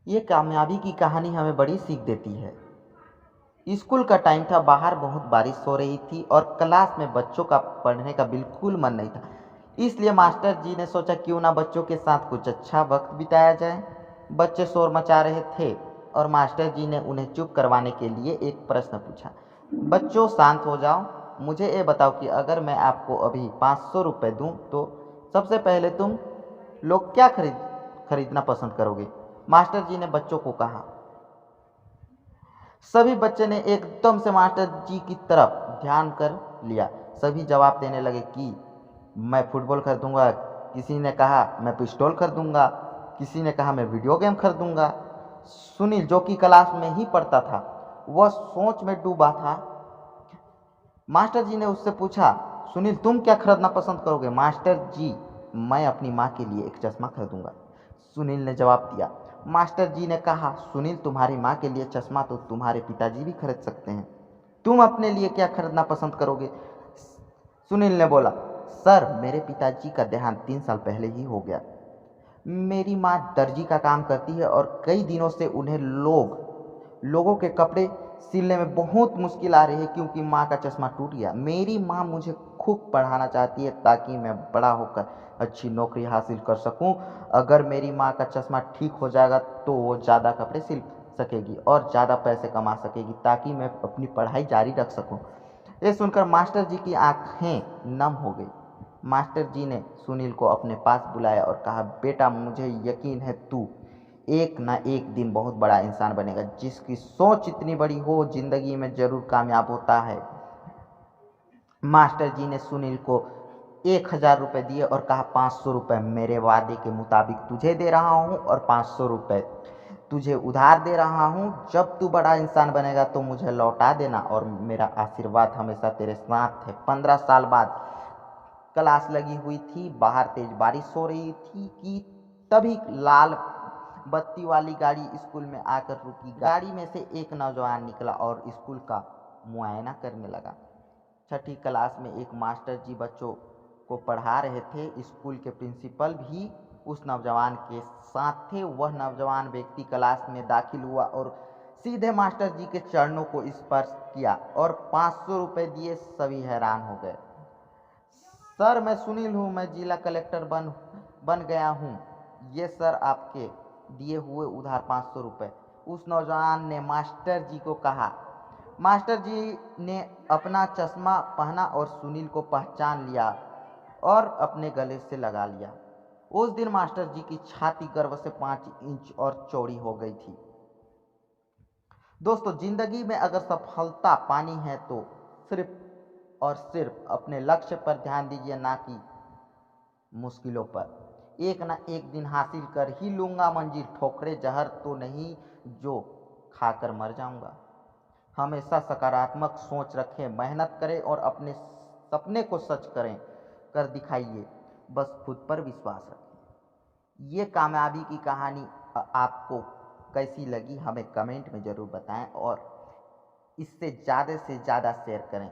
ये कामयाबी की कहानी हमें बड़ी सीख देती है। स्कूल का टाइम था, बाहर बहुत बारिश हो रही थी और क्लास में बच्चों का पढ़ने का बिल्कुल मन नहीं था। इसलिए मास्टर जी ने सोचा क्यों ना बच्चों के साथ कुछ अच्छा वक्त बिताया जाए। बच्चे शोर मचा रहे थे और मास्टर जी ने उन्हें चुप करवाने के लिए एक प्रश्न पूछा। बच्चों शांत हो जाओ, मुझे ये बताओ कि अगर मैं आपको अभी 500 रुपये दूँ तो सबसे पहले तुम लोग क्या खरीदना पसंद करोगे? मास्टर जी ने बच्चों को कहा। सभी बच्चे ने एकदम से मास्टर जी की तरफ ध्यान कर लिया। सभी जवाब देने लगे कि मैं फुटबॉल खरीदूंगा, किसी ने कहा मैं पिस्तौल खरीदूंगा, किसी ने कहा मैं वीडियो गेम खरीदूंगा। सुनील, जो कि क्लास में ही पढ़ता था, वह सोच में डूबा था। मास्टर जी ने उससे पूछा, सुनील तुम क्या खरीदना पसंद करोगे? मास्टर जी, मैं अपनी माँ के लिए एक चश्मा खरीदूंगा, सुनील ने जवाब दिया। मास्टर जी ने कहा, सुनील तुम्हारी माँ के लिए चश्मा तो तुम्हारे पिताजी भी खरीद सकते हैं, तुम अपने लिए क्या खरीदना पसंद करोगे? सुनील ने बोला, सर मेरे पिताजी का देहांत 3 साल पहले ही हो गया। मेरी माँ दर्जी का काम करती है और कई दिनों से उन्हें लोगों के कपड़े सिलने में बहुत मुश्किल आ रही है क्योंकि माँ का चश्मा टूट गया। मेरी माँ मुझे खूब पढ़ाना चाहती है ताकि मैं बड़ा होकर अच्छी नौकरी हासिल कर सकूं। अगर मेरी माँ का चश्मा ठीक हो जाएगा तो वो ज़्यादा कपड़े सिल सकेगी और ज़्यादा पैसे कमा सकेगी ताकि मैं अपनी पढ़ाई जारी रख सकूं। ये सुनकर मास्टर जी की आंखें नम हो गई। मास्टर जी ने सुनील को अपने पास बुलाया और कहा, बेटा मुझे यकीन है तू एक ना एक दिन बहुत बड़ा इंसान बनेगा। जिसकी सोच इतनी बड़ी हो जिंदगी में जरूर कामयाब होता है। मास्टर जी ने सुनील को 1,000 रुपये दिए और कहा, 500 रुपये मेरे वादे के मुताबिक तुझे दे रहा हूँ और 500 रुपये तुझे उधार दे रहा हूँ। जब तू बड़ा इंसान बनेगा तो मुझे लौटा देना और मेरा आशीर्वाद हमेशा तेरे साथ है। 15 साल बाद क्लास लगी हुई थी, बाहर तेज बारिश हो रही थी कि तभी लाल बत्ती वाली गाड़ी स्कूल में आकर रुकी। गाड़ी में से एक नौजवान निकला और स्कूल का मुआयना करने लगा। छठी क्लास में एक मास्टर जी बच्चों को पढ़ा रहे थे। स्कूल के प्रिंसिपल भी उस नौजवान के साथ थे। वह नौजवान व्यक्ति क्लास में दाखिल हुआ और सीधे मास्टर जी के चरणों को स्पर्श किया और 500 रुपये दिए। सभी हैरान हो गए। सर मैं सुनील हूँ, मैं जिला कलेक्टर बन गया हूँ। ये सर आपके दिए हुए उधार 500 रुपये, उस नौजवान ने मास्टर जी को कहा। मास्टर जी ने अपना चश्मा पहना और सुनील को पहचान लिया और अपने गले से लगा लिया। उस दिन मास्टर जी की छाती गर्व से 5 इंच और चौड़ी हो गई थी। दोस्तों, जिंदगी में अगर सफलता पानी है तो सिर्फ और सिर्फ अपने लक्ष्य पर ध्यान दीजिए, ना कि मुश्किलों पर। एक ना एक दिन हासिल कर ही लूंगा मंजिल, ठोकरे जहर तो नहीं जो खाकर मर जाऊंगा। हमेशा सकारात्मक सोच रखें, मेहनत करें और अपने सपने को सच कर दिखाइए। बस खुद पर विश्वास रखें। ये कामयाबी की कहानी आपको कैसी लगी हमें कमेंट में ज़रूर बताएं और इससे ज़्यादा से ज़्यादा शेयर करें।